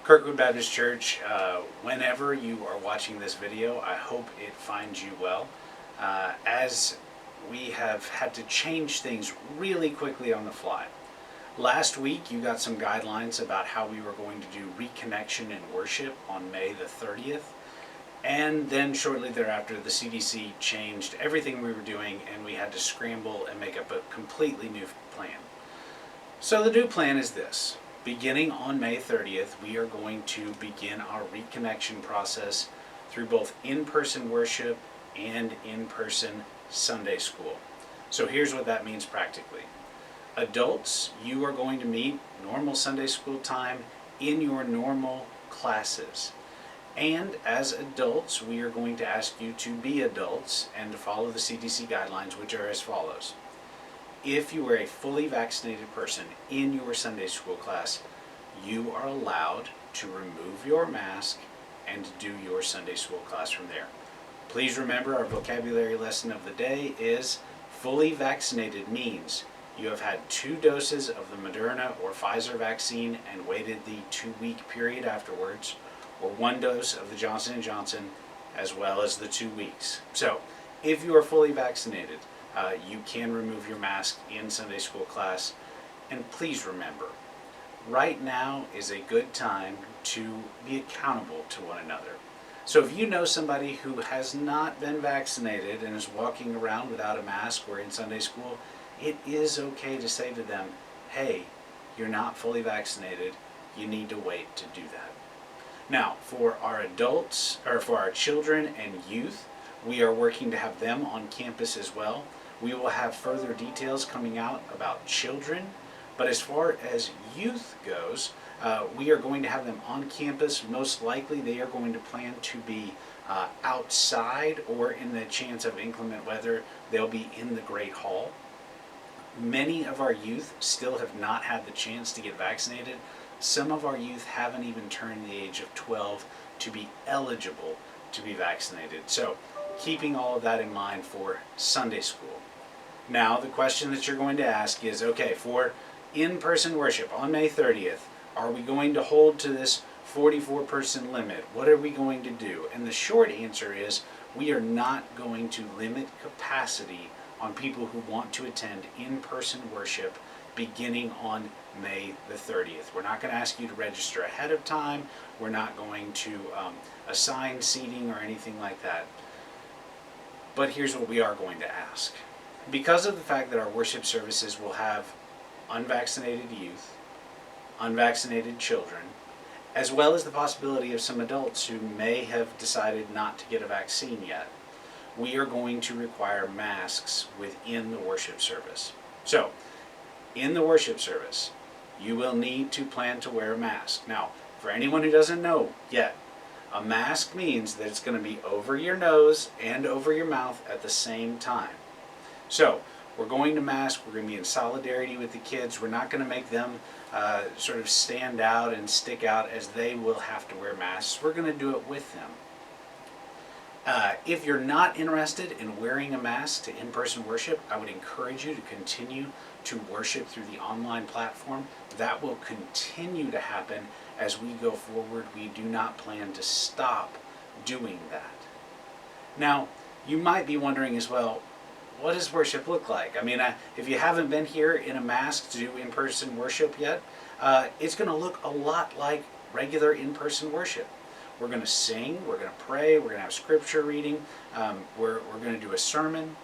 Kirkwood Baptist Church, whenever you are watching this video, I hope it finds you well. As we have had to change things really quickly on the fly. Last week you got some guidelines about how we were going to do reconnection and worship on May the 30th. And then shortly thereafter the CDC changed everything we were doing and we had to scramble and make up a completely new plan. So the new plan is this. Beginning on May 30th, we are going to begin our reconnection process through both in-person worship and in-person Sunday school. So here's what that means practically. Adults, you are going to meet normal Sunday school time in your normal classes. And as adults, we are going to ask you to be adults and to follow the CDC guidelines, which are as follows. If you are a fully vaccinated person in your Sunday school class, you are allowed to remove your mask and do your Sunday school class from there. Please remember our vocabulary lesson of the day is fully vaccinated means you have had 2 doses of the Moderna or Pfizer vaccine and waited the 2-week period afterwards, or 1 dose of the Johnson & Johnson as well as the 2 weeks. So if you are fully vaccinated, you can remove your mask in Sunday school class. And please remember, right now is a good time to be accountable to one another. So if you know somebody who has not been vaccinated and is walking around without a mask or in Sunday school, it is okay to say to them, hey, you're not fully vaccinated, you need to wait to do that. Now, for our adults, or for our children and youth, we are working to have them on campus as well. We will have further details coming out about children, but as far as youth goes, we are going to have them on campus. Most likely they are going to plan to be outside, or in the chance of inclement weather, they'll be in the Great Hall. Many of our youth still have not had the chance to get vaccinated. Some of our youth haven't even turned the age of 12 to be eligible to be vaccinated. So, keeping all of that in mind for Sunday school. Now, the question that you're going to ask is, okay, for in-person worship on May 30th, are we going to hold to this 44-person limit? What are we going to do? And the short answer is, we are not going to limit capacity on people who want to attend in-person worship beginning on May the 30th. We're not going to ask you to register ahead of time. We're not going to assign seating or anything like that. But here's what we are going to ask. Because of the fact that our worship services will have unvaccinated youth, unvaccinated children, as well as the possibility of some adults who may have decided not to get a vaccine yet, we are going to require masks within the worship service. So, in the worship service, you will need to plan to wear a mask. Now, for anyone who doesn't know yet, a mask means that it's going to be over your nose and over your mouth at the same time. So, we're going to mask, we're going to be in solidarity with the kids. We're not going to make them sort of stand out and stick out as they will have to wear masks. We're going to do it with them. If you're not interested in wearing a mask to in-person worship, I would encourage you to continue to worship through the online platform. That will continue to happen as we go forward. We do not plan to stop doing that. Now, you might be wondering as well, what does worship look like? I mean, if you haven't been here in a mask to do in-person worship yet, it's going to look a lot like regular in-person worship. We're going to sing, we're going to pray, we're going to have scripture reading, we're going to do a sermon.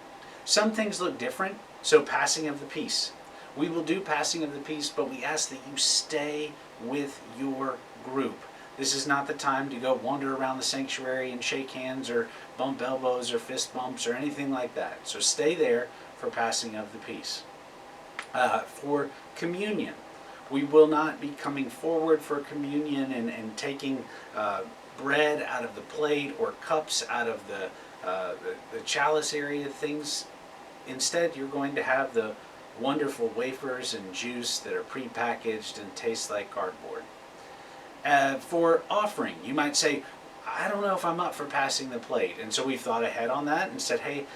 Some things look different, so passing of the peace. We will do passing of the peace, but we ask that you stay with your group. This is not the time to go wander around the sanctuary and shake hands or bump elbows or fist bumps or anything like that. So stay there for passing of the peace. For communion, we will not be coming forward for communion and taking bread out of the plate or cups out of the chalice area things. Instead, you're going to have the wonderful wafers and juice that are pre-packaged and taste like cardboard. For offering, you might say, I don't know if I'm up for passing the plate. And so we've thought ahead on that and said, hey,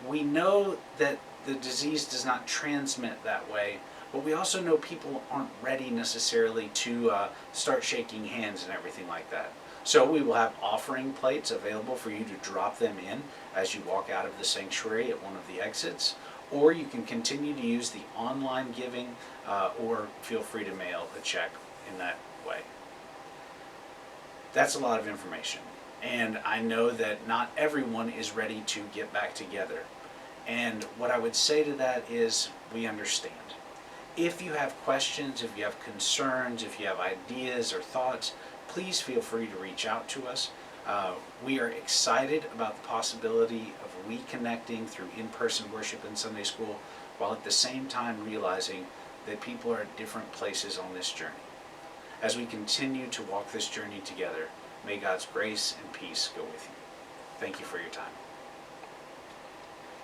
we know that the disease does not transmit that way, But we also know people aren't ready necessarily to start shaking hands and everything like that. So we will have offering plates available for you to drop them in as you walk out of the sanctuary at one of the exits, or you can continue to use the online giving, or feel free to mail a check in that way. That's a lot of information, and I know that not everyone is ready to get back together. And what I would say to that is, we understand. If you have questions, if you have concerns, if you have ideas or thoughts, please feel free to reach out to us. We are excited about the possibility of reconnecting through in-person worship in Sunday school, while at the same time realizing that people are at different places on this journey. As we continue to walk this journey together, may God's grace and peace go with you. Thank you for your time.